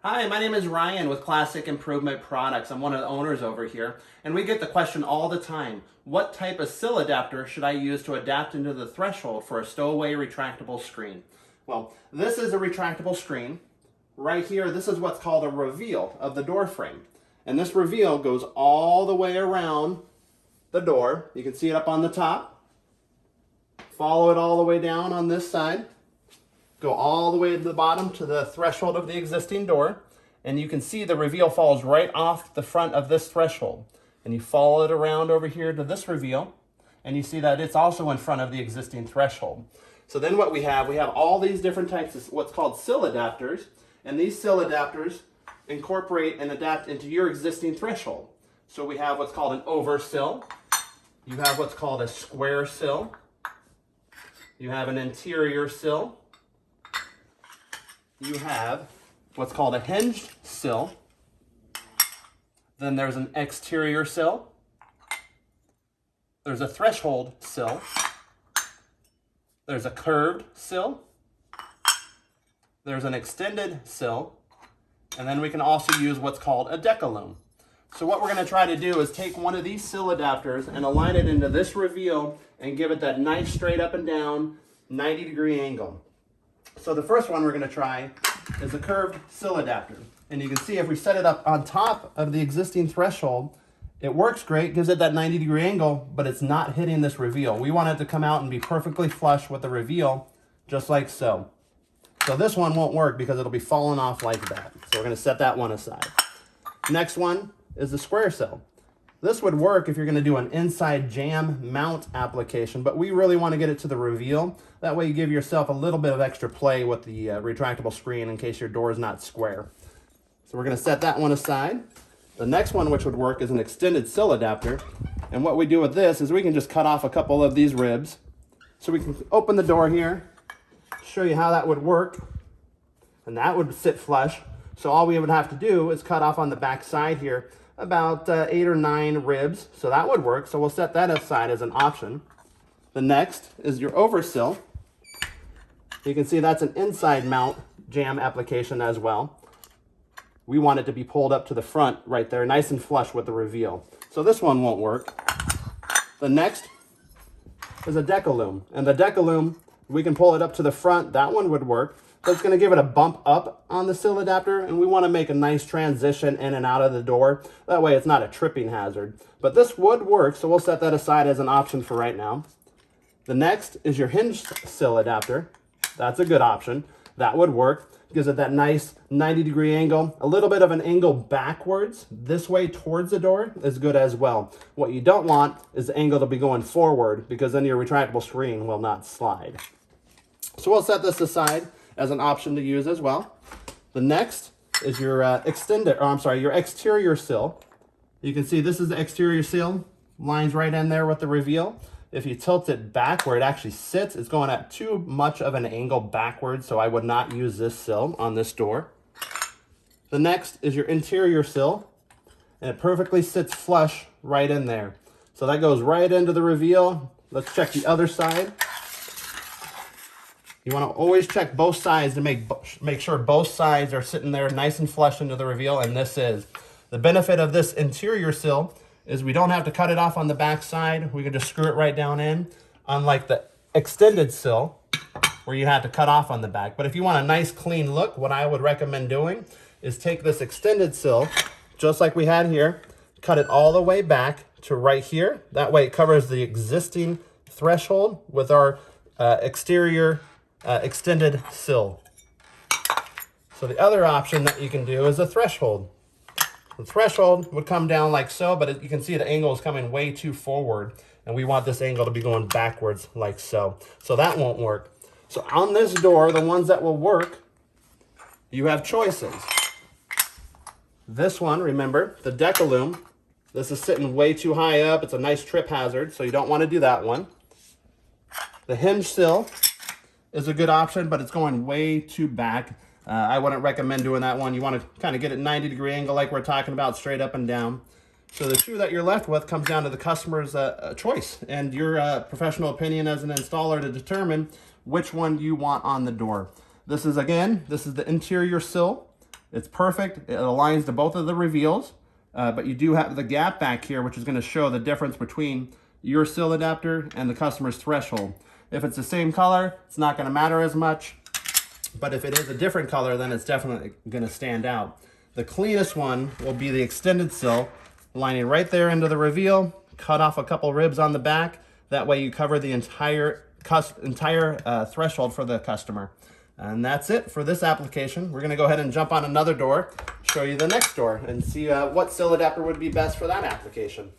Hi, my name is Ryan with Classic Improvement Products. I'm one of the owners over here, and we get the question all the time, what type of sill adapter should I use to adapt into the threshold for a StowAway retractable screen? Well, this is a retractable screen. Right here, this is what's called a reveal of the door frame. And this reveal goes all the way around the door. You can see it up on the top. Follow it all the way down on this side. Go all the way to the bottom to the threshold of the existing door, and you can see the reveal falls right off the front of this threshold. And you follow it around over here to this reveal, and you see that it's also in front of the existing threshold. So then what we have all these different types of what's called sill adapters, and these sill adapters incorporate and adapt into your existing threshold. So we have what's called an over sill, you have what's called a square sill, you have an interior sill, you have what's called a hinged sill. Then there's an exterior sill. There's a threshold sill. There's a curved sill. There's an extended sill. And then we can also use what's called a deco. So what we're going to try to do is take one of these sill adapters and align it into this reveal and give it that nice straight up and down 90-degree angle. So the first one we're going to try is a curved sill adapter. And you can see if we set it up on top of the existing threshold, it works great, gives it that 90-degree angle, but it's not hitting this reveal. We want it to come out and be perfectly flush with the reveal, just like so. So this one won't work because it'll be falling off like that. So we're going to set that one aside. Next one is the square sill. This would work if you're going to do an inside jamb mount application, but we really want to get it to the reveal. That way you give yourself a little bit of extra play with the retractable screen in case your door is not square. So we're going to set that one aside. The next one which would work is an extended sill adapter. And what we do with this is we can just cut off a couple of these ribs. So we can open the door here, show you how that would work. And that would sit flush. So all we would have to do is cut off on the back side here about 8 or 9 ribs, so that would work. So we'll set that aside as an option. The next is your oversill. You can see that's an inside mount jamb application as well. We want it to be pulled up to the front right there, nice and flush with the reveal. So this one won't work. The next is a deco, and the deco, we can pull it up to the front. That one would work. So it's going to give it a bump up on the sill adapter, and we want to make a nice transition in and out of the door. That way it's not a tripping hazard. But this would work, so we'll set that aside as an option for right now. The next is your hinged sill adapter. That's a good option. That would work. Gives it that nice 90-degree angle. A little bit of an angle backwards this way towards the door is good as well. What you don't want is the angle to be going forward, because then your retractable screen will not slide. So we'll set this aside as an option to use as well. The next is your your exterior sill. You can see this is the exterior sill, lines right in there with the reveal. If you tilt it back where it actually sits, it's going at too much of an angle backwards, so I would not use this sill on this door. The next is your interior sill, and it perfectly sits flush right in there. So that goes right into the reveal. Let's check the other side. You want to always check both sides to make sure both sides are sitting there nice and flush into the reveal, and this is. The benefit of this interior sill is we don't have to cut it off on the back side. We can just screw it right down in, unlike the extended sill where you have to cut off on the back. But if you want a nice clean look, what I would recommend doing is take this extended sill, just like we had here, cut it all the way back to right here. That way it covers the existing threshold with our exterior extended sill. So the other option that you can do is a threshold. The threshold would come down like so, but you can see the angle is coming way too forward, and we want this angle to be going backwards like so. So that won't work. So on this door, the ones that will work, you have choices. This one, remember, the deco, this is sitting way too high up. It's a nice trip hazard, so you don't want to do that one. The hinge sill is a good option, but it's going way too back. I wouldn't recommend doing that one. You want to kind of get it 90-degree angle like we're talking about, straight up and down. So the shoe that you're left with comes down to the customer's choice and your professional opinion as an installer to determine which one you want on the door. This is the interior sill. It's perfect. It aligns to both of the reveals, but you do have the gap back here, which is going to show the difference between your sill adapter and the customer's threshold. If it's the same color, it's not going to matter as much, but if it is a different color, then it's definitely going to stand out. The cleanest one will be the extended sill, lining right there into the reveal, cut off a couple ribs on the back. That way you cover the entire threshold for the customer. And that's it for this application. We're gonna go ahead and jump on another door, show you the next door, and see what sill adapter would be best for that application.